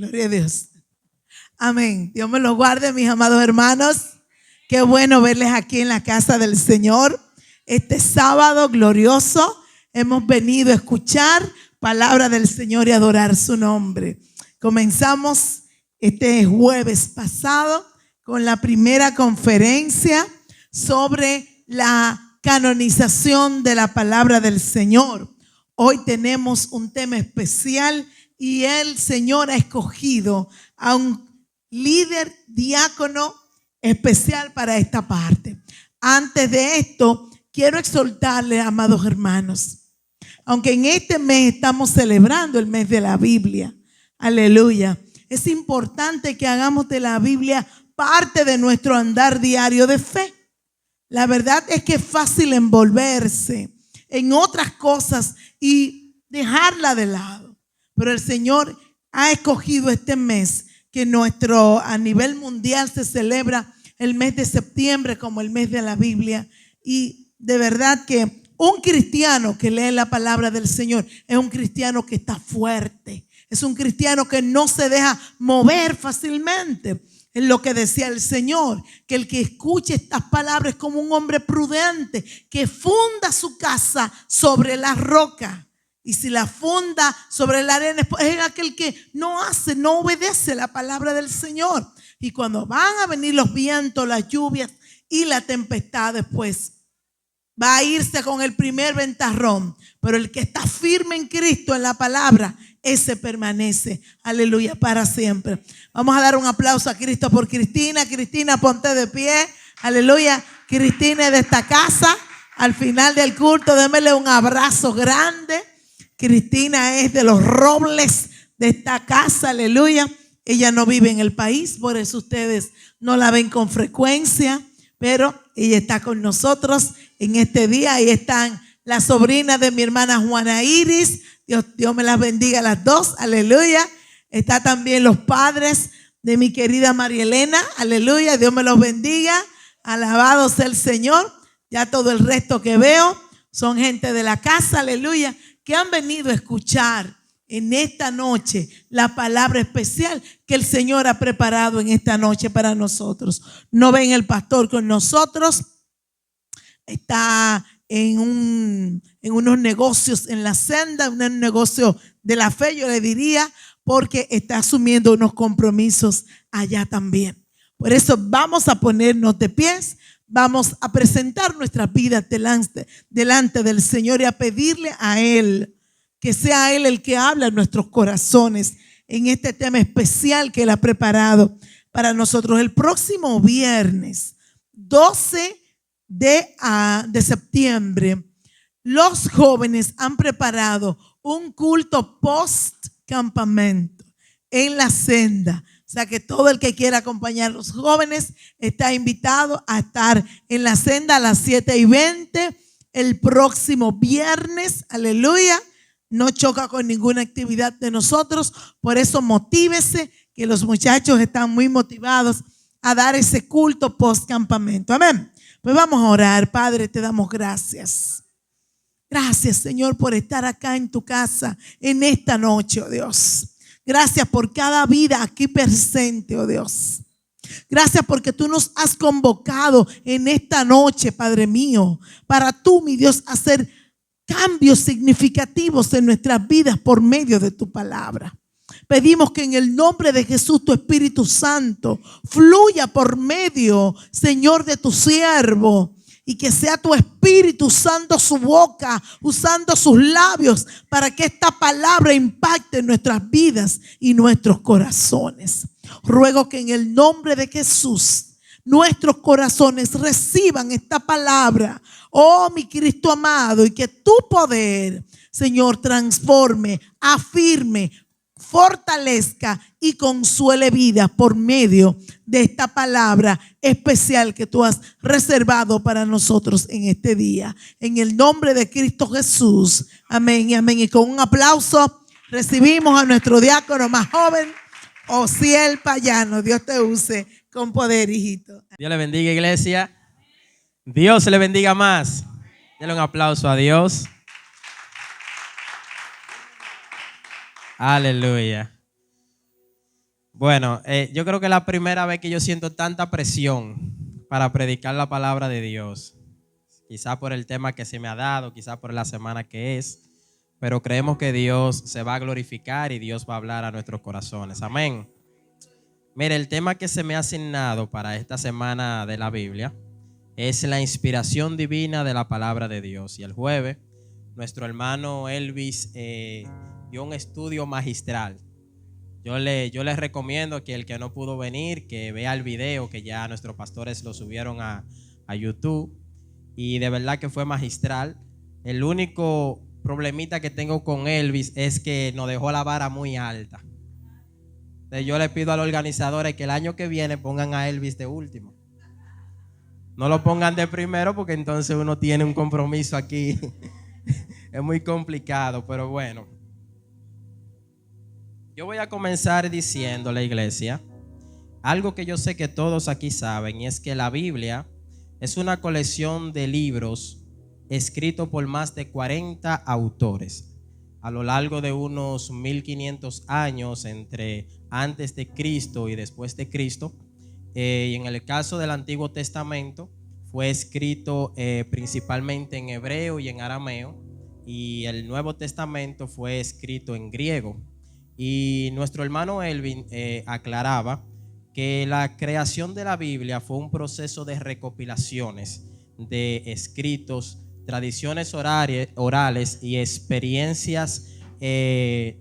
Gloria a Dios. Amén. Dios me los guarde, mis amados hermanos. Qué bueno verles aquí en la casa del Señor. Este sábado glorioso hemos venido a escuchar palabra del Señor y adorar su nombre. Comenzamos este jueves pasado con la primera conferencia sobre la canonización de la palabra del Señor. Hoy tenemos un tema especial y el Señor ha escogido a un líder diácono especial para esta parte. Antes de esto, quiero exhortarle, amados hermanos, aunque en este mes estamos celebrando el mes de la Biblia, aleluya, es importante que hagamos de la Biblia parte de nuestro andar diario de fe. La verdad es que es fácil envolverse en otras cosas y dejarla de lado, pero el Señor ha escogido este mes que a nivel mundial se celebra el mes de septiembre como el mes de la Biblia, y de verdad que un cristiano que lee la palabra del Señor es un cristiano que está fuerte, es un cristiano que no se deja mover fácilmente. Es lo que decía el Señor, que el que escuche estas palabras es como un hombre prudente que funda su casa sobre la roca. Y si la funda sobre la arena, es aquel que no obedece la palabra del Señor. Y cuando van a venir los vientos, las lluvias y la tempestad, después va a irse con el primer ventarrón. Pero el que está firme en Cristo, en la palabra, ese permanece, aleluya, para siempre. Vamos a dar un aplauso a Cristo por Cristina. Cristina, ponte de pie, aleluya. Cristina es de esta casa. Al final del culto, démele un abrazo grande. Cristina es de los robles de esta casa, aleluya. Ella no vive en el país, por eso ustedes no la ven con frecuencia, pero ella está con nosotros en este día. Ahí están las sobrinas de mi hermana Juana Iris. Dios me las bendiga a las dos, aleluya. Está también los padres de mi querida María Elena, aleluya. Dios me los bendiga, alabado sea el Señor. Ya todo el resto que veo son gente de la casa, aleluya, que han venido a escuchar en esta noche la palabra especial que el Señor ha preparado en esta noche para nosotros. No ven el pastor con nosotros, está en unos negocios en la senda, un negocio de la fe, yo le diría, porque está asumiendo unos compromisos allá también. Por eso vamos a ponernos de pies, vamos a presentar nuestras vidas delante del Señor y a pedirle a Él que sea Él el que habla en nuestros corazones en este tema especial que Él ha preparado para nosotros. El próximo viernes 12 de septiembre, los jóvenes han preparado un culto post campamento en la senda. O sea que todo el que quiera acompañar a los jóvenes está invitado a estar en la senda a las 7:20 el próximo viernes, aleluya. No choca con ninguna actividad de nosotros, por eso motívese, que los muchachos están muy motivados a dar ese culto post campamento. Amén. Pues vamos a orar. Padre, te damos gracias. Gracias, Señor, por estar acá en tu casa en esta noche, oh Dios. Gracias por cada vida aquí presente, oh Dios. Gracias porque tú nos has convocado en esta noche, Padre mío, para tú, mi Dios, hacer cambios significativos en nuestras vidas por medio de tu palabra. Pedimos que en el nombre de Jesús tu Espíritu Santo fluya por medio, Señor, de tu siervo, y que sea tu Espíritu usando su boca, usando sus labios, para que esta palabra impacte en nuestras vidas y nuestros corazones. Ruego que en el nombre de Jesús nuestros corazones reciban esta palabra, oh mi Cristo amado, y que tu poder, Señor, transforme, afirme, fortalezca y consuele vida por medio de esta palabra especial que tú has reservado para nosotros en este día. En el nombre de Cristo Jesús, amén y amén. Y con un aplauso recibimos a nuestro diácono más joven, Osiel Payano. Dios te use con poder, hijito. Dios le bendiga, iglesia. Dios le bendiga más. Denle un aplauso a Dios. Aleluya. Bueno, yo creo que es la primera vez que yo siento tanta presión para predicar la palabra de Dios. Quizá por el tema que se me ha dado, quizá por la semana que es, pero creemos que Dios se va a glorificar y Dios va a hablar a nuestros corazones. Amén. Mire, el tema que se me ha asignado para esta semana de la Biblia es la inspiración divina de la palabra de Dios. Y el jueves, nuestro hermano Elvis dio un estudio magistral. Yo les recomiendo que el que no pudo venir, que vea el video, que ya nuestros pastores lo subieron a YouTube. Y de verdad que fue magistral. El único problemita que tengo con Elvis es que nos dejó la vara muy alta. Entonces yo le pido a los organizadores que el año que viene pongan a Elvis de último. No lo pongan de primero porque entonces uno tiene un compromiso aquí. Es muy complicado, pero bueno. Yo voy a comenzar diciendo a la iglesia algo que yo sé que todos aquí saben, y es que la Biblia es una colección de libros escritos por más de 40 autores a lo largo de unos 1500 años entre antes de Cristo y después de Cristo. Y en el caso del Antiguo Testamento fue escrito principalmente en hebreo y en arameo, y el Nuevo Testamento fue escrito en griego. Y nuestro hermano Elvin aclaraba que la creación de la Biblia fue un proceso de recopilaciones de escritos, tradiciones orales y experiencias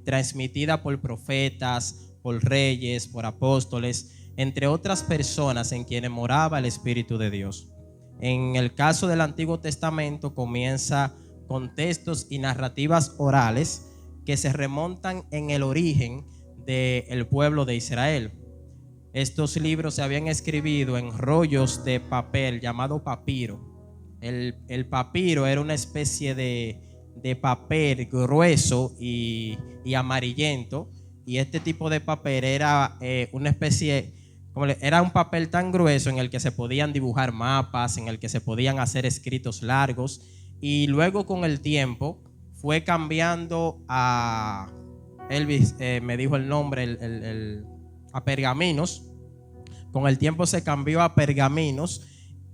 transmitidas por profetas, por reyes, por apóstoles, entre otras personas en quienes moraba el Espíritu de Dios. En el caso del Antiguo Testamento comienza con textos y narrativas orales que se remontan en el origen del pueblo de Israel. Estos libros se habían escrito en rollos de papel llamado papiro. El papiro era una especie de papel grueso y amarillento, y este tipo de papel era una especie, era un papel tan grueso en el que se podían dibujar mapas, en el que se podían hacer escritos largos, y luego con el tiempo fue cambiando a Elvis, me dijo el nombre, a pergaminos. Con el tiempo se cambió a pergaminos,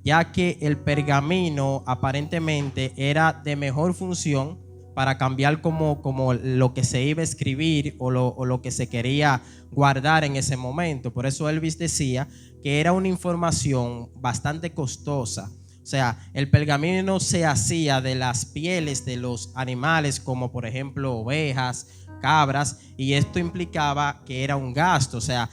ya que el pergamino aparentemente era de mejor función para cambiar como lo que se iba a escribir o lo que se quería guardar en ese momento. Por eso Elvis decía que era una información bastante costosa. O sea, el pergamino se hacía de las pieles de los animales, como por ejemplo ovejas, cabras, y esto implicaba que era un gasto. O sea,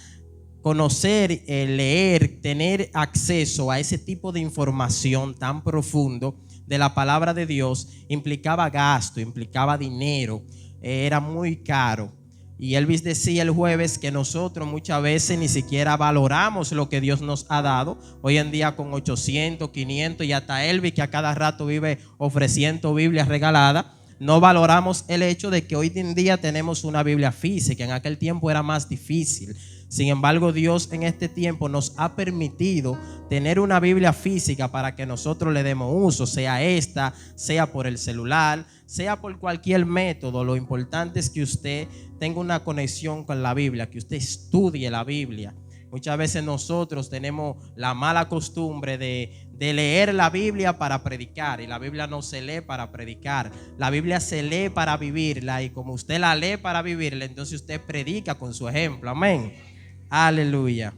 conocer, leer, tener acceso a ese tipo de información tan profundo de la palabra de Dios implicaba gasto, implicaba dinero, era muy caro. Y Elvis decía el jueves que nosotros muchas veces ni siquiera valoramos lo que Dios nos ha dado. Hoy en día con 800, 500 y hasta Elvis, que a cada rato vive ofreciendo Biblias regaladas, no valoramos el hecho de que hoy en día tenemos una Biblia física. En aquel tiempo era más difícil. Sin embargo, Dios en este tiempo nos ha permitido tener una Biblia física para que nosotros le demos uso, sea esta, sea por el celular, sea por cualquier método. Lo importante es que usted tenga una conexión con la Biblia, que usted estudie la Biblia. Muchas veces nosotros tenemos la mala costumbre de leer la Biblia para predicar, y la Biblia no se lee para predicar, la Biblia se lee para vivirla, y como usted la lee para vivirla, entonces usted predica con su ejemplo. Amén. Aleluya.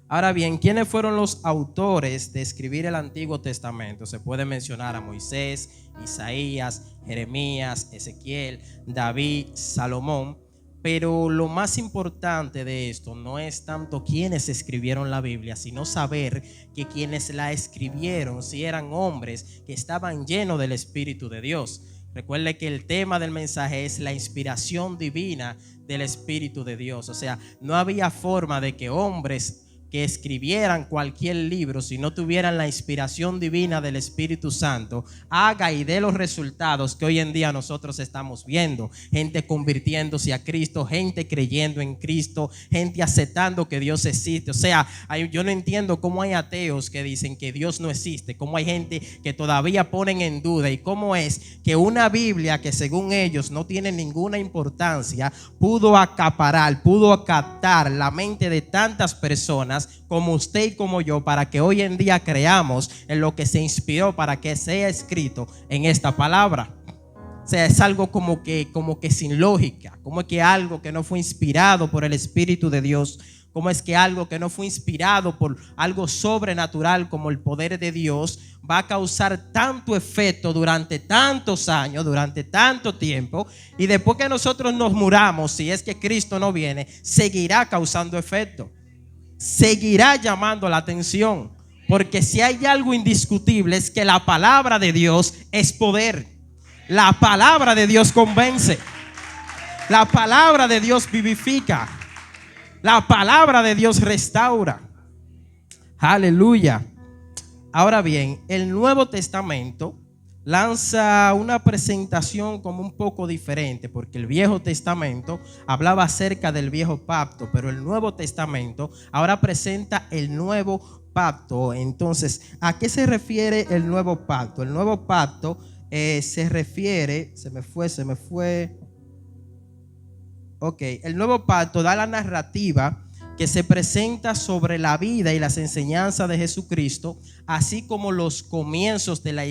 Ahora bien, ¿quiénes fueron los autores de escribir el Antiguo Testamento? Se puede mencionar a Moisés, Isaías, Jeremías, Ezequiel, David, Salomón. Pero lo más importante de esto no es tanto quienes escribieron la Biblia, sino saber que quienes la escribieron si eran hombres que estaban llenos del Espíritu de Dios. Recuerde que el tema del mensaje es la inspiración divina del Espíritu de Dios. O sea, no había forma de que hombres que escribieran cualquier libro si no tuvieran la inspiración divina del Espíritu Santo, haga y dé los resultados que hoy en día nosotros estamos viendo. Gente convirtiéndose a Cristo, gente creyendo en Cristo, gente aceptando que Dios existe. O sea, yo no entiendo cómo hay ateos que dicen que Dios no existe, cómo hay gente que todavía ponen en duda, y cómo es que una Biblia que según ellos no tiene ninguna importancia pudo acaparar, pudo captar la mente de tantas personas como usted y como yo, para que hoy en día creamos en lo que se inspiró para que sea escrito en esta palabra. O sea, es algo como que sin lógica. Como que algo que no fue inspirado por el Espíritu de Dios, como es que algo que no fue inspirado por algo sobrenatural como el poder de Dios va a causar tanto efecto durante tantos años, durante tanto tiempo, y después que nosotros nos muramos, si es que Cristo no viene, seguirá causando efecto, seguirá llamando la atención. Porque si hay algo indiscutible es que la palabra de Dios es poder. La palabra de Dios convence. La palabra de Dios vivifica. La palabra de Dios restaura. Aleluya. Ahora bien, el Nuevo Testamento lanza una presentación como un poco diferente, porque el Viejo Testamento hablaba acerca del Viejo Pacto, pero el Nuevo Testamento ahora presenta el Nuevo Pacto. Entonces, ¿a qué se refiere el Nuevo Pacto? El Nuevo Pacto se refiere, se me fue. Ok, el Nuevo Pacto da la narrativa que se presenta sobre la vida y las enseñanzas de Jesucristo, así como los comienzos de la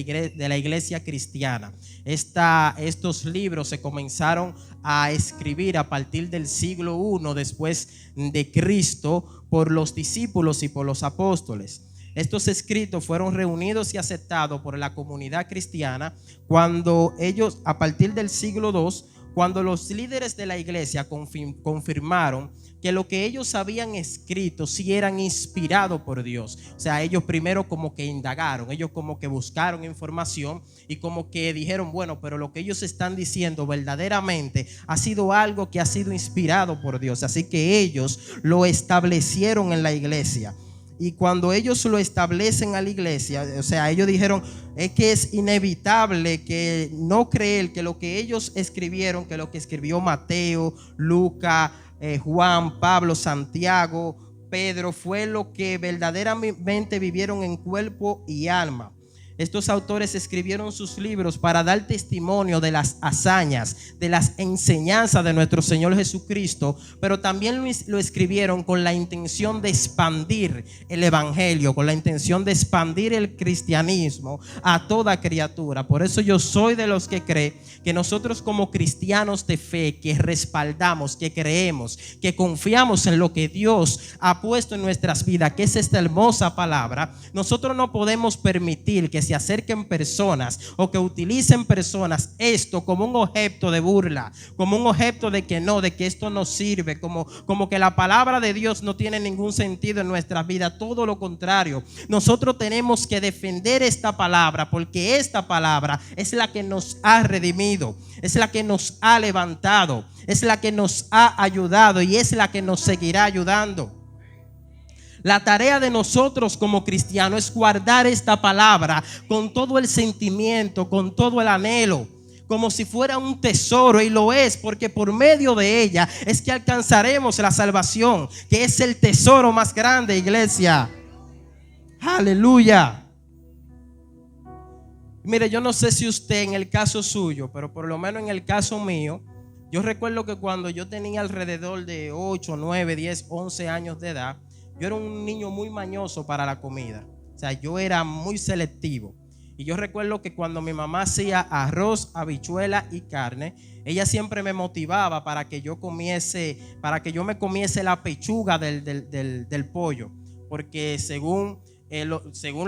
iglesia cristiana. Estos libros se comenzaron a escribir a partir del siglo I después de Cristo por los discípulos y por los apóstoles. Estos escritos fueron reunidos y aceptados por la comunidad cristiana cuando ellos, a partir del siglo II, cuando los líderes de la iglesia confirmaron que lo que ellos habían escrito sí eran inspirados por Dios. O sea, ellos primero como que indagaron, ellos como que buscaron información y como que dijeron, bueno, pero lo que ellos están diciendo verdaderamente ha sido algo que ha sido inspirado por Dios. Así que ellos lo establecieron en la iglesia. Y cuando ellos lo establecen a la iglesia, o sea, ellos dijeron, es que es inevitable que no creer que lo que ellos escribieron, que lo que escribió Mateo, Lucas, Juan, Pablo, Santiago, Pedro, fue lo que verdaderamente vivieron en cuerpo y alma. Estos autores escribieron sus libros para dar testimonio de las hazañas, de las enseñanzas de nuestro Señor Jesucristo, pero también lo escribieron con la intención de expandir el evangelio, con la intención de expandir el cristianismo a toda criatura. Por eso yo soy de los que cree que nosotros como cristianos de fe, que respaldamos, que creemos, que confiamos en lo que Dios ha puesto en nuestras vidas, que es esta hermosa palabra, nosotros no podemos permitir que se acerquen personas o que utilicen personas esto como un objeto de burla, como un objeto de que no, de que esto no sirve, como que la palabra de Dios no tiene ningún sentido en nuestra vida. Todo lo contrario, nosotros tenemos que defender esta palabra, porque esta palabra es la que nos ha redimido, es la que nos ha levantado, es la que nos ha ayudado y es la que nos seguirá ayudando. La tarea de nosotros como cristianos es guardar esta palabra con todo el sentimiento, con todo el anhelo, como si fuera un tesoro, y lo es, porque por medio de ella es que alcanzaremos la salvación, que es el tesoro más grande, iglesia. Aleluya. Mire, yo no sé si usted en el caso suyo, pero por lo menos en el caso mío, yo recuerdo que cuando yo tenía alrededor de 8, 9, 10, 11 años de edad, yo era un niño muy mañoso para la comida. O sea, yo era muy selectivo. Y yo recuerdo que cuando mi mamá hacía arroz, habichuela y carne, ella siempre me motivaba para que yo me comiese la pechuga del pollo. Porque según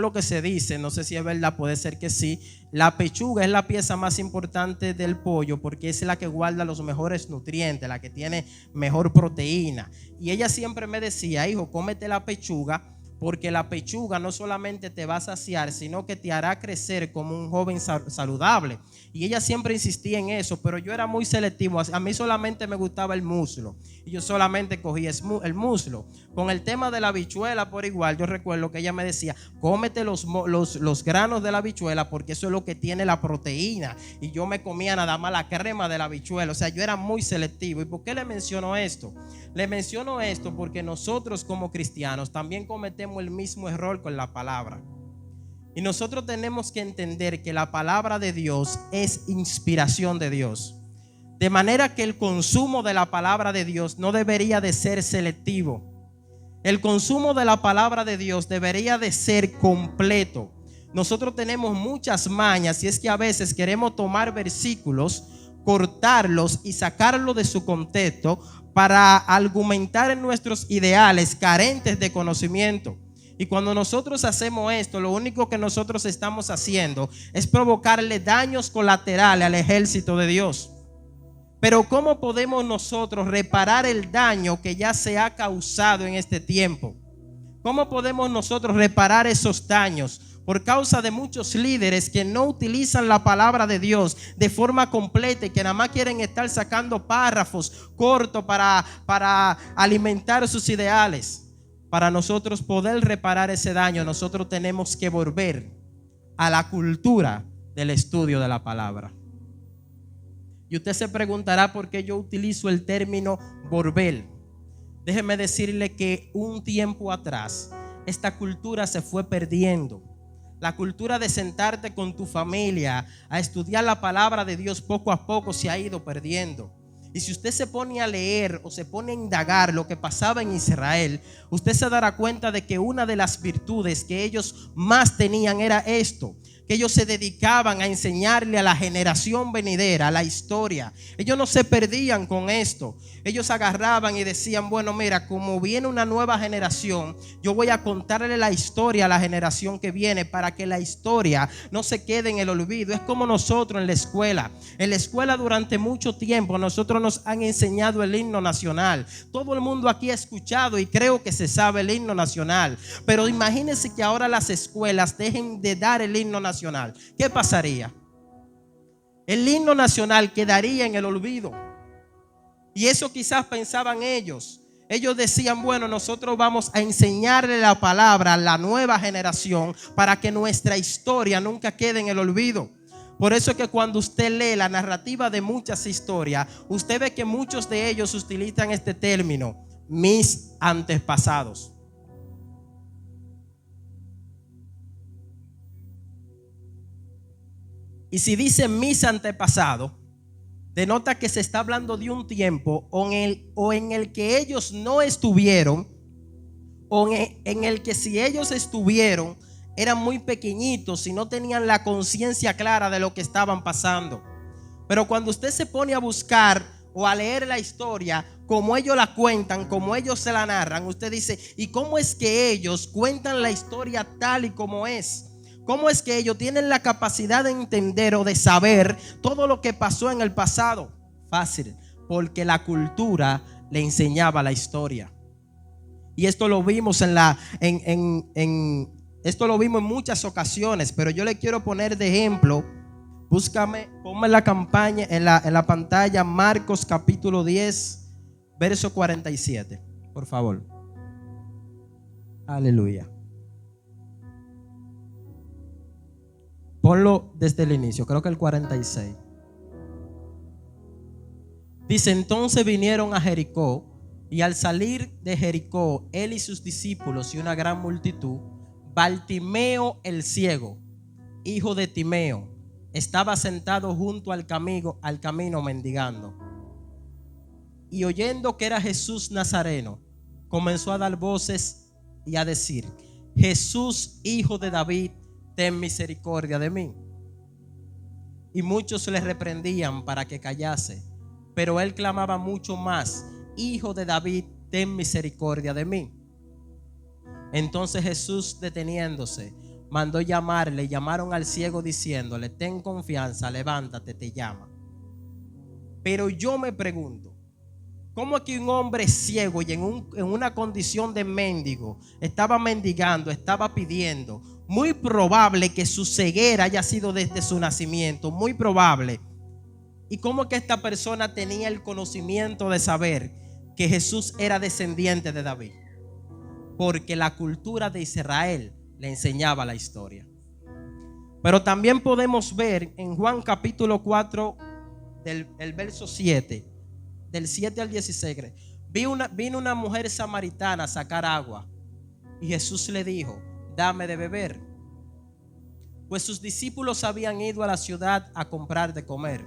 lo que se dice, no sé si es verdad, puede ser que sí, la pechuga es la pieza más importante del pollo porque es la que guarda los mejores nutrientes, la que tiene mejor proteína. Y ella siempre me decía, hijo, cómete la pechuga porque la pechuga no solamente te va a saciar, sino que te hará crecer como un joven saludable. Y ella siempre insistía en eso, pero yo era muy selectivo. A mí solamente me gustaba el muslo y yo solamente cogía el muslo. Con el tema de la habichuela por igual, yo recuerdo que ella me decía: cómete los granos de la habichuela, porque eso es lo que tiene la proteína. Y yo me comía nada más la crema de la habichuela. O sea, yo era muy selectivo. ¿Y por qué le menciono esto? Le menciono esto porque nosotros como cristianos también cometemos el mismo error con la palabra. Y nosotros tenemos que entender que la palabra de Dios es inspiración de Dios. De manera que el consumo de la palabra de Dios no debería de ser selectivo. El consumo de la palabra de Dios debería de ser completo. Nosotros tenemos muchas mañas y es que a veces queremos tomar versículos, cortarlos y sacarlos de su contexto para argumentar en nuestros ideales carentes de conocimiento. Y cuando nosotros hacemos esto, lo único que nosotros estamos haciendo es provocarle daños colaterales al ejército de Dios. Pero ¿cómo podemos nosotros reparar el daño que ya se ha causado en este tiempo? ¿Cómo podemos nosotros reparar esos daños? Por causa de muchos líderes que no utilizan la palabra de Dios de forma completa y que nada más quieren estar sacando párrafos cortos para alimentar sus ideales. Para nosotros poder reparar ese daño, nosotros tenemos que volver a la cultura del estudio de la palabra. Y usted se preguntará por qué yo utilizo el término volver. Déjeme decirle que un tiempo atrás esta cultura se fue perdiendo. La cultura de sentarte con tu familia a estudiar la palabra de Dios poco a poco se ha ido perdiendo. Y si usted se pone a leer o se pone a indagar lo que pasaba en Israel, usted se dará cuenta de que una de las virtudes que ellos más tenían era esto: que ellos se dedicaban a enseñarle a la generación venidera la historia. Ellos no se perdían con esto. Ellos agarraban y decían: bueno, mira, como viene una nueva generación, yo voy a contarle la historia a la generación que viene para que la historia no se quede en el olvido. Es como nosotros en la escuela. En la escuela durante mucho tiempo nosotros nos han enseñado el himno nacional. Todo el mundo aquí ha escuchado y creo que se sabe el himno nacional. Pero imagínense que ahora las escuelas dejen de dar el himno nacional. ¿Qué pasaría? El himno nacional quedaría en el olvido. Y eso quizás pensaban ellos. Ellos decían: bueno, nosotros vamos a enseñarle la palabra a la nueva generación para que nuestra historia nunca quede en el olvido. Por eso es que cuando usted lee la narrativa de muchas historias, usted ve que muchos de ellos utilizan este término: mis antepasados. Y si dice mis antepasados, denota que se está hablando de un tiempo en el que ellos no estuvieron, o en el que si ellos estuvieron, eran muy pequeñitos y no tenían la conciencia clara de lo que estaban pasando. Pero cuando usted se pone a buscar o a leer la historia como ellos la cuentan, como ellos se la narran, usted dice: ¿y cómo es que ellos cuentan la historia tal y como es? ¿Cómo es que ellos tienen la capacidad de entender o de saber todo lo que pasó en el pasado? Fácil, porque la cultura le enseñaba la historia. Y esto lo vimos esto lo vimos en muchas ocasiones, pero yo le quiero poner de ejemplo. Ponme la campaña en la pantalla, Marcos capítulo 10, verso 47, por favor. Aleluya. Ponlo desde el inicio, creo que el 46. Dice: entonces vinieron a Jericó, y al salir de Jericó, él y sus discípulos y una gran multitud, Bartimeo el ciego, hijo de Timeo, estaba sentado junto al camino mendigando. Y oyendo que era Jesús Nazareno, comenzó a dar voces y a decir: Jesús, hijo de David, ten misericordia de mí. Y muchos le reprendían para que callase, pero él clamaba mucho más: Hijo de David, ten misericordia de mí. Entonces Jesús, deteniéndose, mandó llamarle. Llamaron al ciego diciéndole: ten confianza, levántate, te llama. Pero yo me pregunto, ¿Cómo es que un hombre ciego y en una condición de mendigo estaba mendigando, estaba pidiendo? Muy probable que su ceguera haya sido desde su nacimiento, muy probable. ¿Y cómo es que esta persona tenía el conocimiento de saber que Jesús era descendiente de David? Porque la cultura de Israel le enseñaba la historia. Pero también podemos ver en Juan capítulo 4, el verso 7, del 7 al 16, vino una mujer samaritana a sacar agua y Jesús le dijo: dame de beber. Pues sus discípulos habían ido a la ciudad a comprar de comer.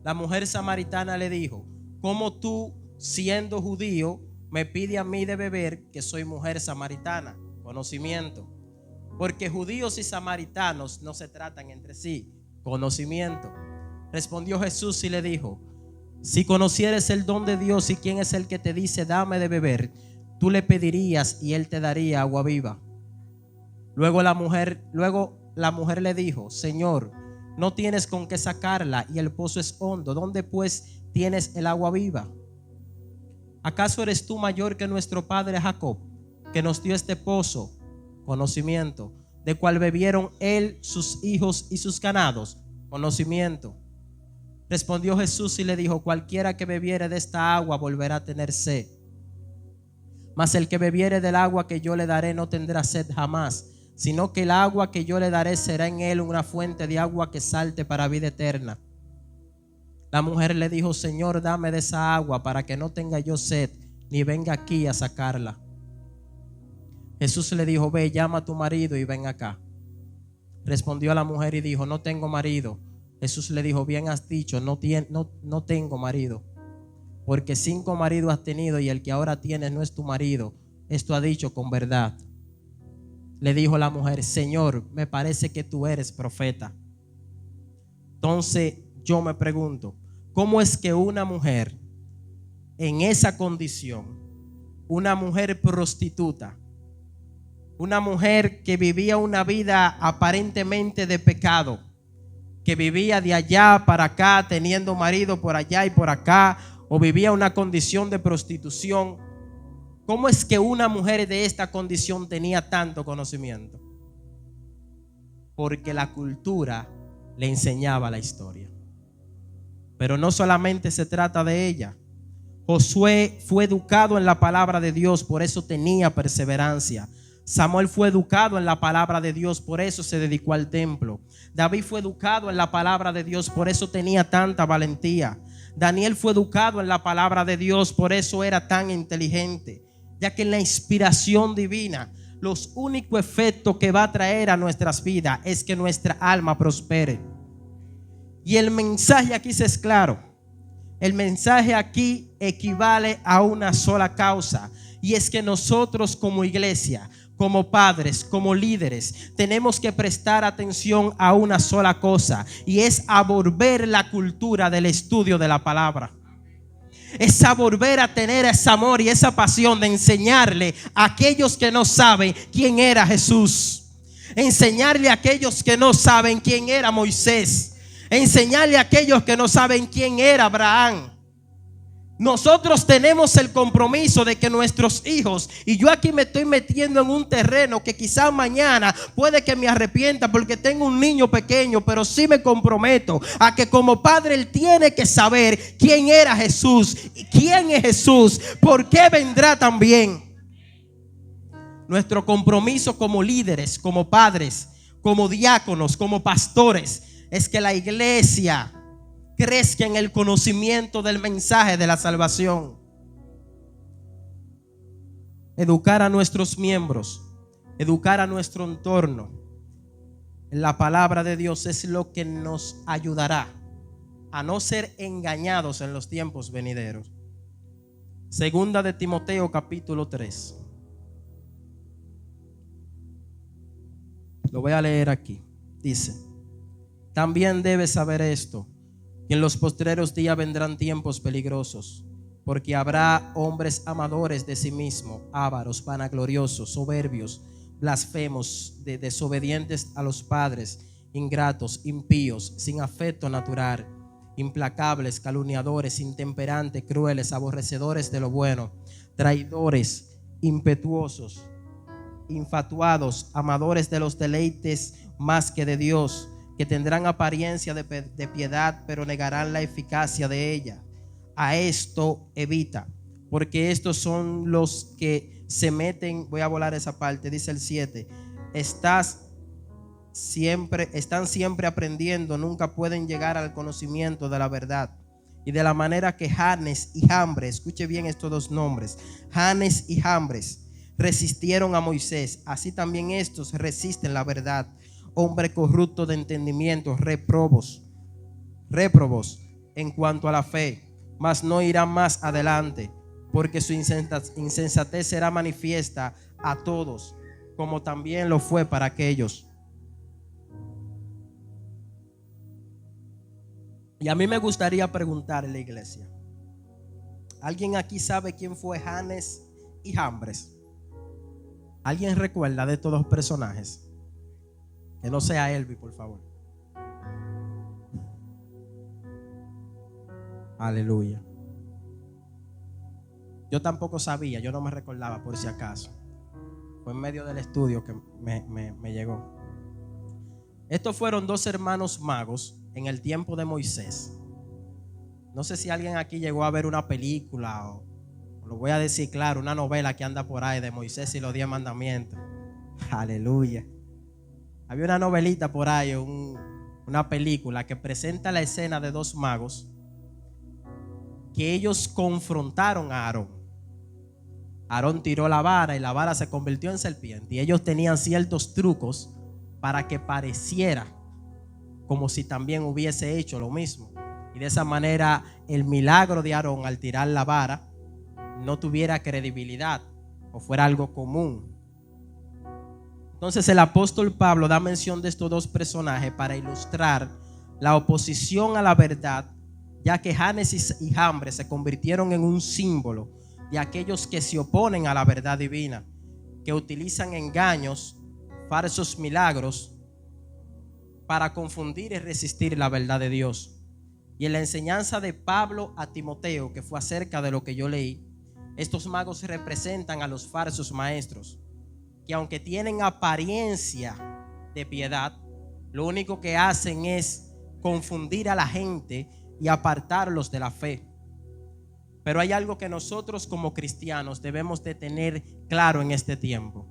La mujer samaritana le dijo: ¿cómo tú, siendo judío, me pides a mí de beber, que soy mujer samaritana? Conocimiento. Porque judíos y samaritanos no se tratan entre sí. Conocimiento. Respondió Jesús y le dijo: si conocieres el don de Dios y quién es el que te dice dame de beber, tú le pedirías y él te daría agua viva. Luego la mujer le dijo: Señor, no tienes con qué sacarla y el pozo es hondo. ¿Dónde pues tienes el agua viva? ¿Acaso eres tú mayor que nuestro padre Jacob, que nos dio este pozo? Conocimiento. ¿De cual bebieron él, sus hijos y sus ganados? Conocimiento. Respondió Jesús y le dijo: cualquiera que bebiere de esta agua volverá a tener sed. Mas el que bebiere del agua que yo le daré no tendrá sed jamás, sino que el agua que yo le daré será en él una fuente de agua que salte para vida eterna. La mujer le dijo: Señor, dame de esa agua para que no tenga yo sed, ni venga aquí a sacarla. Jesús le dijo: ve, llama a tu marido y ven acá. Respondió la mujer y dijo: no tengo marido. Jesús le dijo: bien has dicho, no tengo marido, porque 5 maridos has tenido y el que ahora tienes no es tu marido. Esto ha dicho con verdad. Le dijo la mujer: Señor, me parece que tú eres profeta. Entonces yo me pregunto, ¿cómo es que una mujer en esa condición, una mujer prostituta, una mujer que vivía una vida aparentemente de pecado, que vivía de allá para acá, teniendo marido por allá y por acá, o vivía una condición de prostitución, cómo es que una mujer de esta condición tenía tanto conocimiento? Porque la cultura le enseñaba la historia. Pero no solamente se trata de ella. Josué fue educado en la palabra de Dios, por eso tenía perseverancia. Samuel fue educado en la palabra de Dios, por eso se dedicó al templo. David fue educado en la palabra de Dios, por eso tenía tanta valentía. Daniel fue educado en la palabra de Dios, por eso era tan inteligente. Ya que en la inspiración divina, los únicos efectos que va a traer a nuestras vidas es que nuestra alma prospere. Y el mensaje aquí es claro. El mensaje aquí equivale a una sola causa, y es que nosotros como iglesia, como padres, como líderes, tenemos que prestar atención a una sola cosa, y es a volver la cultura del estudio de la palabra. Es a volver a tener ese amor y esa pasión de enseñarle a aquellos que no saben quién era Jesús, enseñarle a aquellos que no saben quién era Moisés, enseñarle a aquellos que no saben quién era Abraham. Nosotros tenemos el compromiso de que nuestros hijos, y yo aquí me estoy metiendo en un terreno que quizás mañana puede que me arrepienta porque tengo un niño pequeño, pero sí me comprometo a que como padre él tiene que saber quién era Jesús, quién es Jesús, por qué vendrá también. Nuestro compromiso como líderes, como padres, como diáconos, como pastores, es que la iglesia crezca en el conocimiento del mensaje de la salvación. Educar a nuestros miembros, educar a nuestro entorno en la palabra de Dios es lo que nos ayudará a no ser engañados en los tiempos venideros. Segunda de Timoteo capítulo 3. Lo voy a leer aquí. Dice: también debes saber esto, que en los postreros días vendrán tiempos peligrosos, porque habrá hombres amadores de sí mismos, ávaros, vanagloriosos, soberbios, blasfemos, desobedientes a los padres, ingratos, impíos, sin afecto natural, implacables, calumniadores, intemperantes, crueles, aborrecedores de lo bueno, traidores, impetuosos, infatuados, amadores de los deleites más que de Dios, que tendrán apariencia de piedad, pero negarán la eficacia de ella. A esto evita, porque estos son los que se meten. Voy a volar esa parte, dice el 7. Están siempre aprendiendo, nunca pueden llegar al conocimiento de la verdad. Y de la manera que Janes y Jambres, escuche bien estos dos nombres, Janes y Jambres resistieron a Moisés, así también estos resisten la verdad. Hombre corrupto de entendimiento, réprobos en cuanto a la fe, mas no irán más adelante, porque su insensatez será manifiesta a todos, como también lo fue para aquellos. Y a mí me gustaría preguntarle a la iglesia, ¿alguien aquí sabe quién fue Janes y Jambres? ¿Alguien recuerda de estos dos personajes? Que no sea Elvi, por favor. Aleluya. Yo tampoco sabía, yo no me recordaba por si acaso. Fue en medio del estudio que me llegó. Estos fueron dos hermanos magos en el tiempo de Moisés. No sé si alguien aquí llegó a ver una película o lo voy a decir claro, una novela que anda por ahí de Moisés y los 10 mandamientos. Aleluya. Había una novelita por ahí, una película que presenta la escena de dos magos que ellos confrontaron a Aarón. Aarón tiró la vara y la vara se convirtió en serpiente. Y ellos tenían ciertos trucos para que pareciera como si también hubiese hecho lo mismo. Y de esa manera el milagro de Aarón al tirar la vara no tuviera credibilidad o fuera algo común. Entonces el apóstol Pablo da mención de estos dos personajes para ilustrar la oposición a la verdad, ya que Janes y Jambres se convirtieron en un símbolo de aquellos que se oponen a la verdad divina, que utilizan engaños, falsos milagros para confundir y resistir la verdad de Dios. Y en la enseñanza de Pablo a Timoteo, que fue acerca de lo que yo leí, estos magos representan a los falsos maestros, que aunque tienen apariencia de piedad, lo único que hacen es confundir a la gente y apartarlos de la fe. Pero hay algo que nosotros como cristianos debemos de tener claro en este tiempo.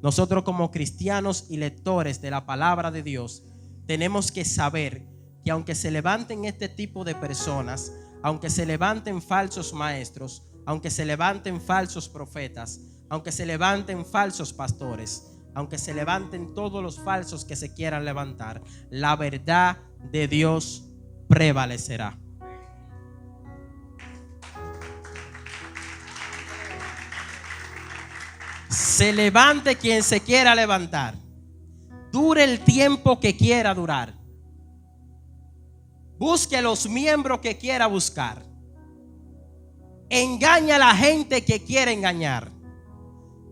Nosotros como cristianos y lectores de la palabra de Dios tenemos que saber que aunque se levanten este tipo de personas, aunque se levanten falsos maestros, aunque se levanten falsos profetas, aunque se levanten falsos pastores, aunque se levanten todos los falsos que se quieran levantar, la verdad de Dios prevalecerá. Se levante quien se quiera levantar, dure el tiempo que quiera durar, busque los miembros que quiera buscar, engaña a la gente que quiere engañar.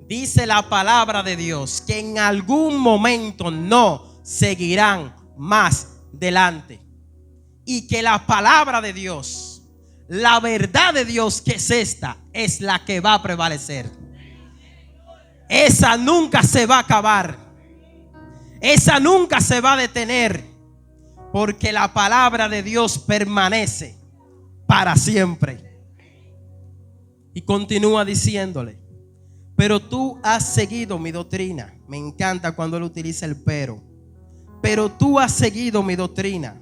Dice la palabra de Dios que en algún momento no seguirán más delante, y que la palabra de Dios, la verdad de Dios, que es esta, es la que va a prevalecer. Esa nunca se va a acabar, esa nunca se va a detener, porque la palabra de Dios permanece para siempre. Y continúa diciéndole: pero tú has seguido mi doctrina. Me encanta cuando él utiliza el pero. Pero tú has seguido mi doctrina,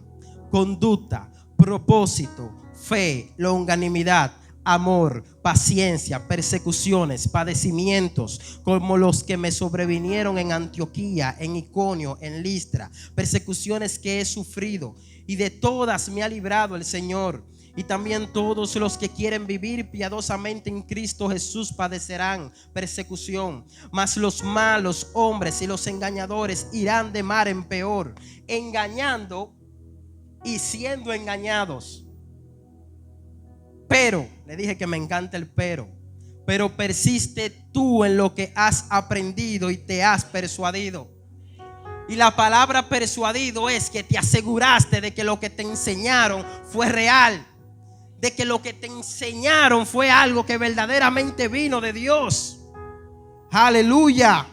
conducta, propósito, fe, longanimidad, amor, paciencia, persecuciones, padecimientos, como los que me sobrevinieron en Antioquía, en Iconio, en Listra, persecuciones que he sufrido, y de todas me ha librado el Señor. Y también todos los que quieren vivir piadosamente en Cristo Jesús padecerán persecución. Mas los malos hombres y los engañadores irán de mal en peor, engañando y siendo engañados. Pero, le dije que me encanta el pero persiste tú en lo que has aprendido y te has persuadido. Y la palabra persuadido es que te aseguraste de que lo que te enseñaron fue real, de que lo que te enseñaron fue algo que verdaderamente vino de Dios. Aleluya.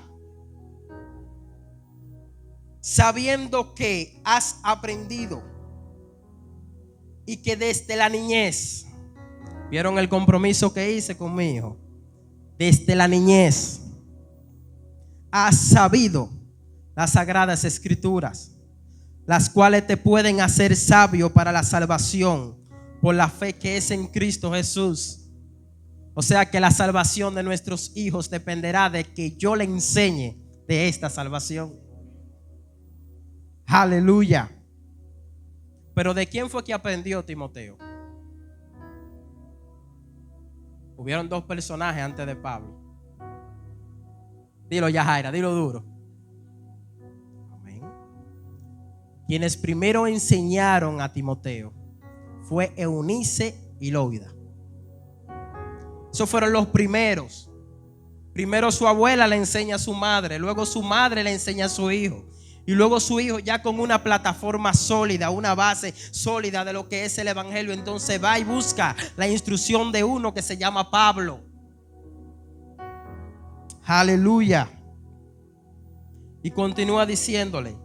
Sabiendo que has aprendido y que desde la niñez, ¿vieron el compromiso que hice con mi hijo? Desde la niñez has sabido las sagradas escrituras, las cuales te pueden hacer sabio para la salvación por la fe que es en Cristo Jesús. O sea que la salvación de nuestros hijos dependerá de que yo le enseñe de esta salvación. Aleluya. Pero ¿de quién fue que aprendió Timoteo? Hubieron dos personajes antes de Pablo. Dilo, Yajaira, dilo duro. Amén. Quienes primero enseñaron a Timoteo fue Eunice y Loida. Esos fueron los primeros. Primero su abuela le enseña a su madre, luego su madre le enseña a su hijo, y luego su hijo, ya con una plataforma sólida, una base sólida de lo que es el evangelio, entonces va y busca la instrucción de uno que se llama Pablo. Aleluya. Y continúa diciéndole,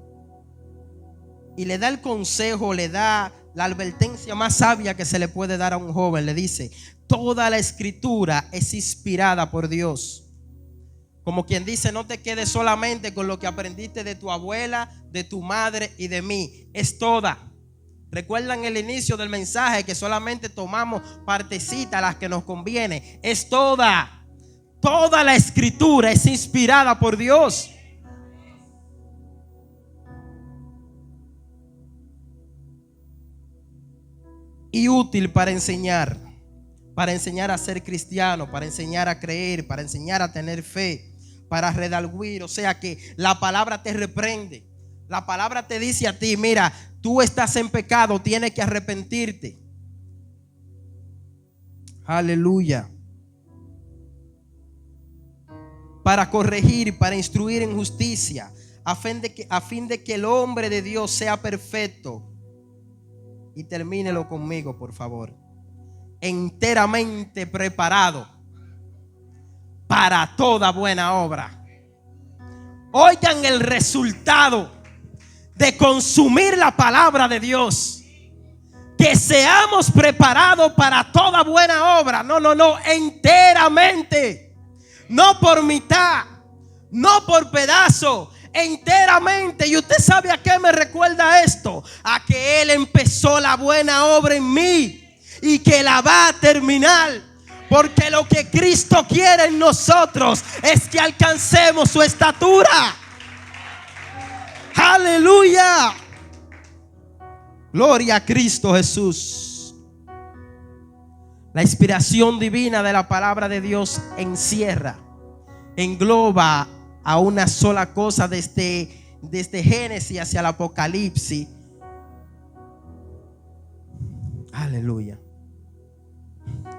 y le da el consejo, le da la advertencia más sabia que se le puede dar a un joven. Le dice: toda la escritura es inspirada por Dios. Como quien dice, no te quedes solamente con lo que aprendiste de tu abuela, de tu madre y de mí. Es toda. Recuerdan el inicio del mensaje que solamente tomamos partecitas, las que nos conviene. Es toda. Toda la escritura es inspirada por Dios. Y útil para enseñar a ser cristiano, para enseñar a creer, para enseñar a tener fe, para redarguir. O sea que la palabra te reprende, la palabra te dice a ti: mira, tú estás en pecado, tienes que arrepentirte. Aleluya. Para corregir, para instruir en justicia, a fin de que el hombre de Dios sea perfecto. Y termínelo conmigo, por favor. Enteramente preparado para toda buena obra. Oigan el resultado de consumir la palabra de Dios. Que seamos preparados para toda buena obra. No, enteramente. No por mitad, no por pedazo, enteramente. Y usted sabe a qué me recuerda esto: a que Él empezó la buena obra en mí y que la va a terminar. Porque lo que Cristo quiere en nosotros es que alcancemos su estatura. Aleluya. Gloria a Cristo Jesús. La inspiración divina de la palabra de Dios engloba a una sola cosa desde Génesis hacia el Apocalipsis. Aleluya.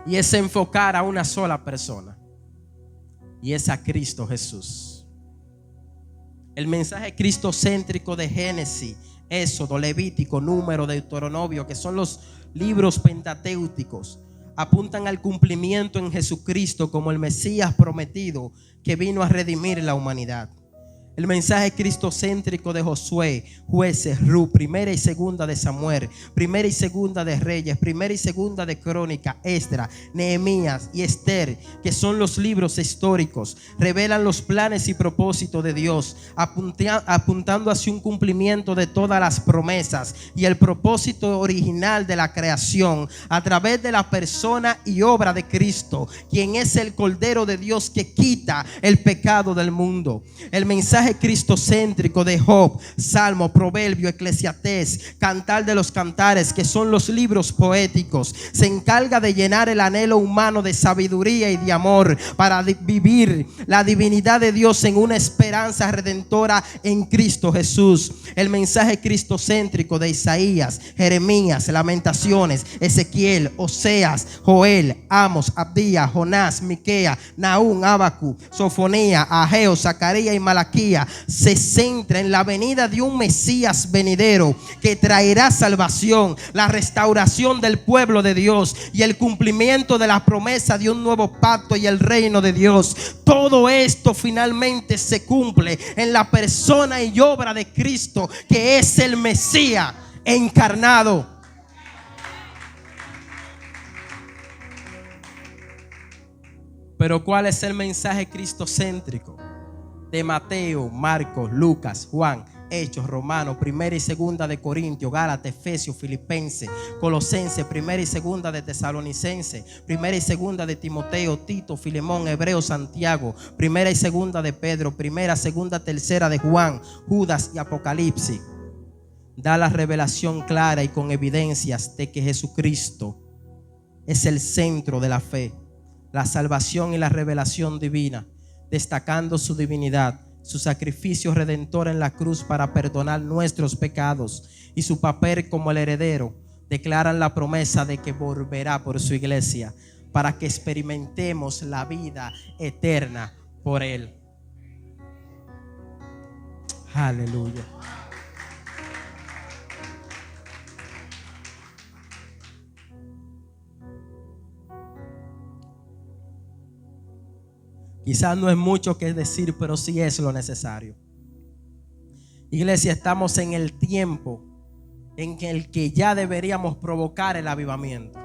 Y es enfocar a una sola persona, y es a Cristo Jesús. El mensaje cristocéntrico de Génesis, Éxodo, Levítico, Número, Deuteronomio, que son los libros pentateucos, apuntan al cumplimiento en Jesucristo como el Mesías prometido que vino a redimir la humanidad. El mensaje cristocéntrico de Josué, Jueces, Ruth, Primera y Segunda de Samuel, Primera y Segunda de Reyes, Primera y Segunda de Crónica, Esdras, Nehemías y Esther, que son los libros históricos, revelan los planes y propósitos de Dios, apuntando hacia un cumplimiento de todas las promesas y el propósito original de la creación a través de la persona y obra de Cristo, quien es el Cordero de Dios que quita el pecado del mundo. El mensaje cristocéntrico de Job, Salmo, Proverbio, Eclesiastés, Cantar de los Cantares, que son los libros poéticos, se encarga de llenar el anhelo humano de sabiduría y de amor para vivir la divinidad de Dios en una esperanza redentora en Cristo Jesús. El mensaje cristocéntrico de Isaías, Jeremías, Lamentaciones, Ezequiel, Oseas, Joel, Amos, Abdías, Jonás, Miqueas, Nahum, Habacuc, Sofonía, Ageo, Zacarías y Malaquías Biblia se centra en la venida de un Mesías venidero que traerá salvación, la restauración del pueblo de Dios y el cumplimiento de la promesa de un nuevo pacto y el reino de Dios. Todo esto finalmente se cumple en la persona y obra de Cristo, que es el Mesías encarnado. Pero ¿cuál es el mensaje cristocéntrico de Mateo, Marcos, Lucas, Juan, Hechos, Romanos, Primera y Segunda de Corintios, Gálatas, Efesios, Filipenses, Colosenses, Primera y Segunda de Tesalonicenses, Primera y Segunda de Timoteo, Tito, Filemón, Hebreo, Santiago, Primera y Segunda de Pedro, Primera, Segunda, Tercera de Juan, Judas y Apocalipsis? Da la revelación clara y con evidencias de que Jesucristo es el centro de la fe, la salvación y la revelación divina, destacando su divinidad, su sacrificio redentor en la cruz para perdonar nuestros pecados y su papel como el heredero. Declaran la promesa de que volverá por su iglesia para que experimentemos la vida eterna por él. Aleluya. Quizás no es mucho que decir, pero sí es lo necesario. Iglesia, estamos en el tiempo en el que ya deberíamos provocar el avivamiento.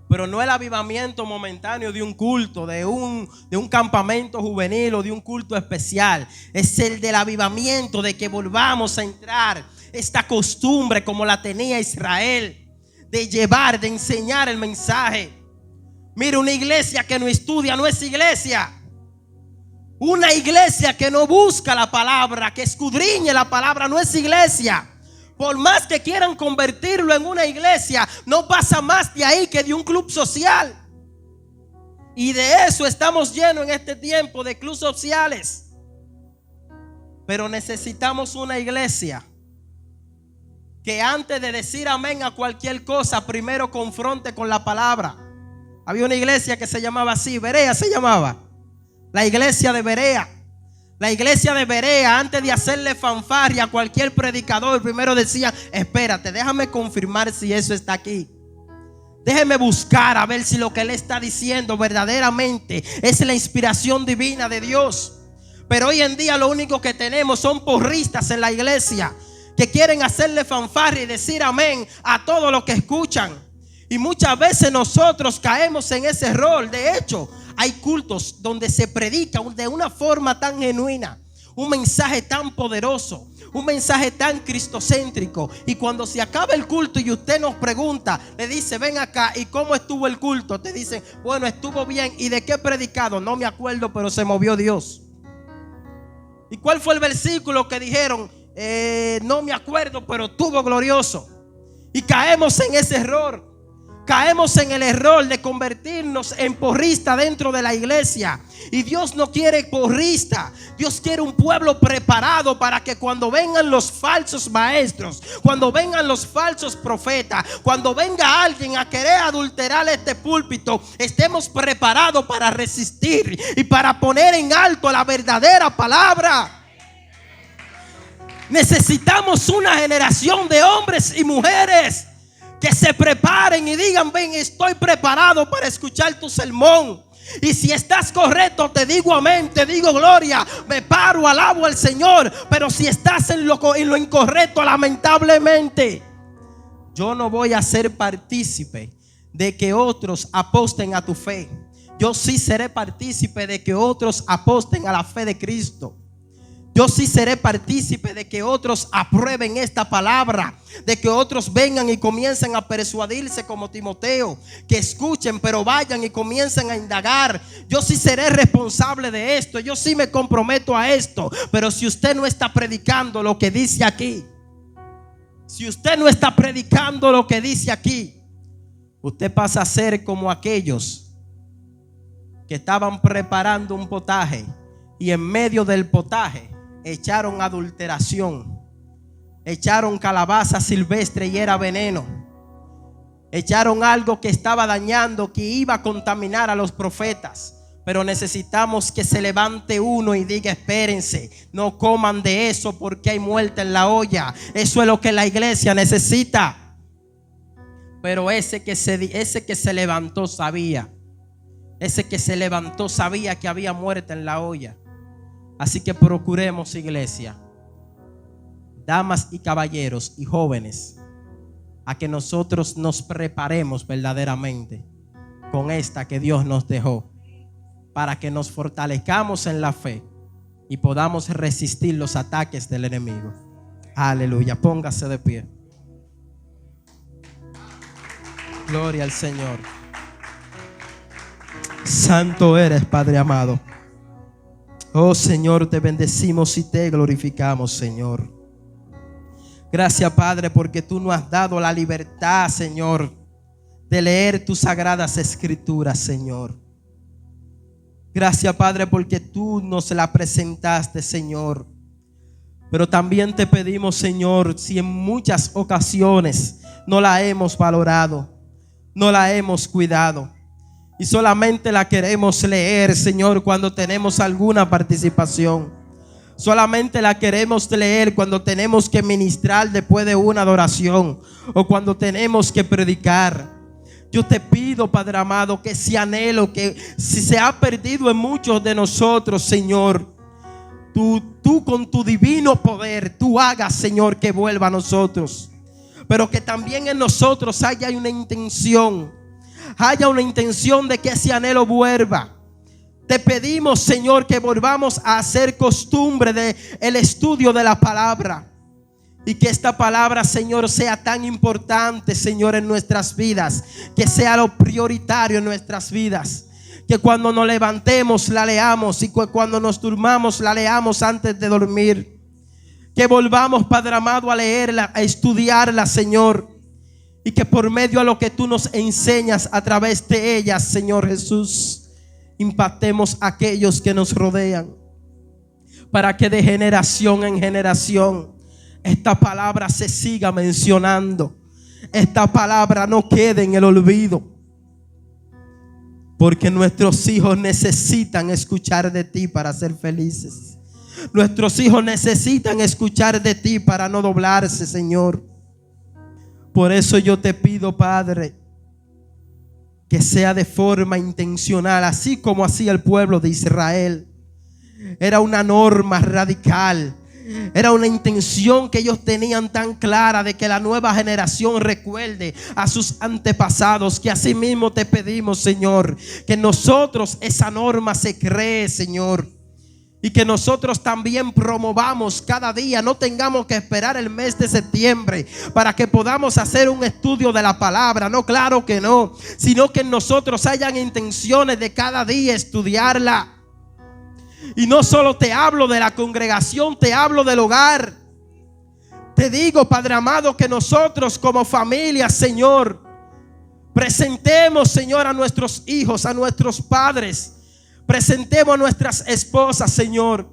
Pero no el avivamiento momentáneo de un culto, de un campamento juvenil o de un culto especial. Es el del avivamiento, de que volvamos a entrar esta costumbre como la tenía Israel, de llevar, de enseñar el mensaje. Mira, una iglesia que no estudia no es iglesia. Una iglesia que no busca la palabra, que escudriñe la palabra, no es iglesia. Por más que quieran convertirlo en una iglesia, no pasa más de ahí que de un club social. Y de eso estamos llenos en este tiempo, de clubes sociales. Pero necesitamos una iglesia que antes de decir amén a cualquier cosa, primero confronte con la palabra. Había una iglesia que se llamaba así, Berea se llamaba. La iglesia de Berea. La iglesia de Berea, antes de hacerle fanfarria a cualquier predicador, primero decía: espérate, déjame confirmar si eso está aquí. Déjeme buscar a ver si lo que él está diciendo verdaderamente es la inspiración divina de Dios. Pero hoy en día lo único que tenemos son porristas en la iglesia que quieren hacerle fanfarria y decir amén a todo lo que escuchan. Y muchas veces nosotros caemos en ese error. De hecho, hay cultos donde se predica de una forma tan genuina, un mensaje tan poderoso, un mensaje tan cristocéntrico. Y cuando se acaba el culto y usted nos pregunta, le dice: ven acá, ¿y cómo estuvo el culto? Te dicen: bueno, estuvo bien. ¿Y de qué he predicado? No me acuerdo, pero se movió Dios. ¿Y cuál fue el versículo que dijeron? No me acuerdo, pero estuvo glorioso. Y caemos en ese error. Caemos en el error de convertirnos en porrista dentro de la iglesia. Y Dios no quiere porrista. Dios quiere un pueblo preparado para que cuando vengan los falsos maestros, cuando vengan los falsos profetas, cuando venga alguien a querer adulterar este púlpito, estemos preparados para resistir y para poner en alto la verdadera palabra. Necesitamos una generación de hombres y mujeres que se preparen y digan: ven, estoy preparado para escuchar tu sermón. Y si estás correcto, te digo amén, te digo gloria, me paro, alabo al Señor. Pero si estás en lo incorrecto, lamentablemente, yo no voy a ser partícipe de que otros aposten a tu fe. Yo sí seré partícipe de que otros aposten a la fe de Cristo. Yo sí seré partícipe de que otros aprueben esta palabra, de que otros vengan y comiencen a persuadirse como Timoteo, que escuchen pero vayan y comiencen a indagar. Yo sí seré responsable de esto, yo sí me comprometo a esto. Pero si usted no está predicando lo que dice aquí, si usted no está predicando lo que dice aquí, usted pasa a ser como aquellos que estaban preparando un potaje y en medio del potaje echaron adulteración, echaron calabaza silvestre y era veneno, echaron algo que estaba dañando, que iba a contaminar a los profetas. Pero necesitamos que se levante uno y diga: espérense, no coman de eso porque hay muerte en la olla. Eso es lo que la iglesia necesita. Pero ese que se levantó sabía. Ese que se levantó sabía que había muerte en la olla. Así que procuremos, iglesia, damas y caballeros y jóvenes, a que nosotros nos preparemos verdaderamente con esta que Dios nos dejó, para que nos fortalezcamos en la fe y podamos resistir los ataques del enemigo. Aleluya. Póngase de pie. Gloria al Señor. Santo eres, Padre amado. Oh Señor, te bendecimos y te glorificamos, Señor. Gracias, Padre, porque tú nos has dado la libertad, Señor, de leer tus sagradas escrituras, Señor. Gracias, Padre, porque tú nos la presentaste, Señor. Pero también te pedimos, Señor, si en muchas ocasiones no la hemos valorado, no la hemos cuidado y solamente la queremos leer, Señor, cuando tenemos alguna participación. Solamente la queremos leer cuando tenemos que ministrar después de una adoración o cuando tenemos que predicar. Yo te pido, Padre amado, que ese anhelo que si se ha perdido en muchos de nosotros, Señor, tú con tu divino poder, tú hagas, Señor, que vuelva a nosotros. Pero que también en nosotros haya una intención de que ese anhelo vuelva. Te pedimos, Señor, que volvamos a hacer costumbre de el estudio de la palabra. Y que esta palabra, Señor, sea tan importante, Señor, en nuestras vidas. Que sea lo prioritario en nuestras vidas. Que cuando nos levantemos la leamos y que cuando nos durmamos la leamos antes de dormir. Que volvamos, Padre amado, a leerla, a estudiarla, Señor. Y que por medio de lo que tú nos enseñas a través de ellas, Señor Jesús, impactemos a aquellos que nos rodean. Para que de generación en generación esta palabra se siga mencionando. Esta palabra no quede en el olvido. Porque nuestros hijos necesitan escuchar de ti para ser felices. Nuestros hijos necesitan escuchar de ti para no doblarse, Señor. Por eso yo te pido, Padre, que sea de forma intencional, así como hacía el pueblo de Israel. Era una norma radical. Era una intención que ellos tenían tan clara de que la nueva generación recuerde a sus antepasados. Que así mismo te pedimos, Señor, que en nosotros esa norma se cree, Señor. Y que nosotros también promovamos cada día. No tengamos que esperar el mes de septiembre para que podamos hacer un estudio de la palabra. No, claro que no. Sino que en nosotros hayan intenciones de cada día estudiarla. Y no solo te hablo de la congregación, te hablo del hogar. Te digo, Padre amado, que nosotros como familia, Señor, presentemos, Señor, a nuestros hijos, a nuestros padres. Presentemos a nuestras esposas, Señor.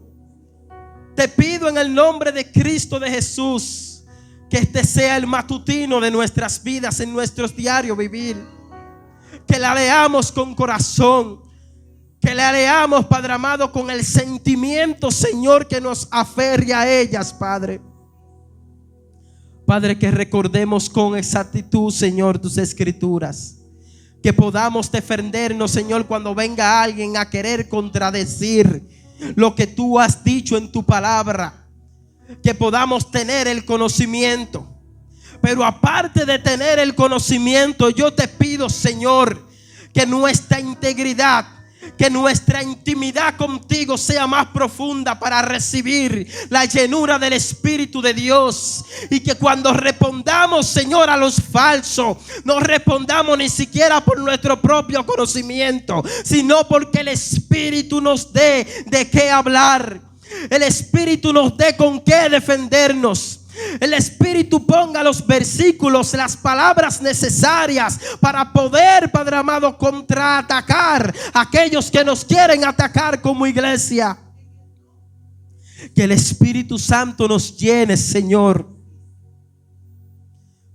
Te pido en el nombre de Cristo de Jesús que este sea el matutino de nuestras vidas, en nuestros diarios vivir. Que la leamos con corazón. Que la leamos, Padre amado, con el sentimiento, Señor, que nos aferre a ellas, Padre. Padre, que recordemos con exactitud, Señor, tus escrituras. Que podamos defendernos, Señor, cuando venga alguien a querer contradecir lo que tú has dicho en tu palabra. Que podamos tener el conocimiento. Pero aparte de tener el conocimiento, yo te pido, Señor, que nuestra integridad, que nuestra intimidad contigo sea más profunda para recibir la llenura del Espíritu de Dios. Y que cuando respondamos, Señor, a los falsos, no respondamos ni siquiera por nuestro propio conocimiento, sino porque el Espíritu nos dé de qué hablar. El Espíritu nos dé con qué defendernos. El Espíritu ponga los versículos, las palabras necesarias para poder, Padre amado, contraatacar a aquellos que nos quieren atacar como iglesia. Que el Espíritu Santo nos llene, Señor,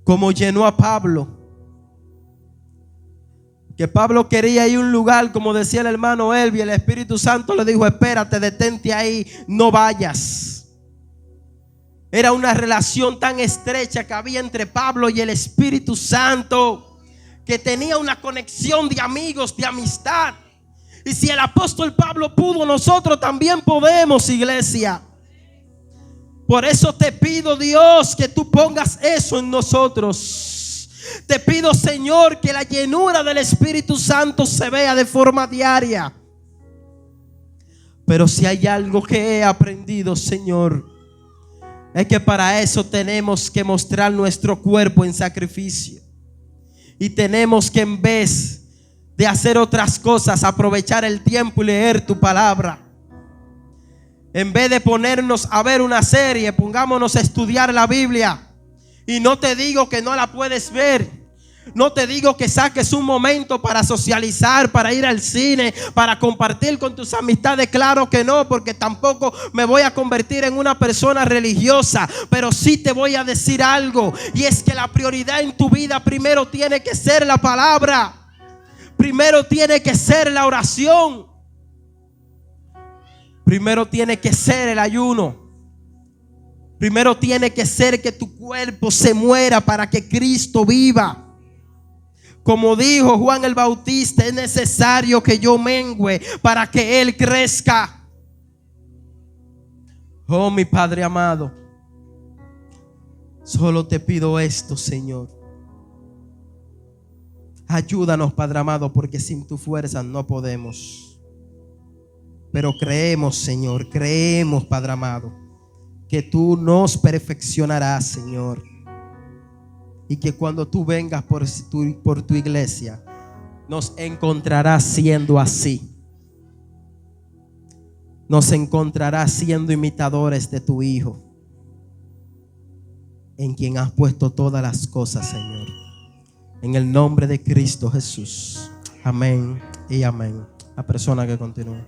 como llenó a Pablo. que Pablo quería ir a un lugar, como decía el hermano Elvi, el Espíritu Santo le dijo: espérate, detente ahí, no vayas. Era una relación tan estrecha que había entre Pablo y el Espíritu Santo, que tenía una conexión de amigos, de amistad. Y si el apóstol Pablo pudo, nosotros también podemos, iglesia. Por eso te pido, Dios, que tú pongas eso en nosotros. Te pido, Señor, que la llenura del Espíritu Santo se vea de forma diaria. Pero si hay algo que he aprendido, Señor, es que para eso tenemos que mostrar nuestro cuerpo en sacrificio. Y tenemos que, en vez de hacer otras cosas, aprovechar el tiempo y leer tu palabra. En vez de ponernos a ver una serie, pongámonos a estudiar la Biblia. Y no te digo que no la puedes ver. No te digo que saques un momento para socializar, para ir al cine, para compartir con tus amistades. Claro que no, porque tampoco me voy a convertir en una persona religiosa. Pero sí te voy a decir algo, y es que la prioridad en tu vida primero tiene que ser la palabra. Primero tiene que ser la oración. Primero tiene que ser el ayuno. Primero tiene que ser que tu cuerpo se muera para que Cristo viva. Como dijo Juan el Bautista, es necesario que yo mengüe para que Él crezca. Oh, mi Padre amado, solo te pido esto, Señor. Ayúdanos, Padre amado, porque sin tu fuerza no podemos. Pero creemos, Señor, creemos, Padre amado, que tú nos perfeccionarás, Señor. Y que cuando tú vengas por tu iglesia, nos encontrarás siendo así. Nos encontrarás siendo imitadores de tu Hijo, en quien has puesto todas las cosas, Señor. En el nombre de Cristo Jesús. Amén y amén. La persona que continúa.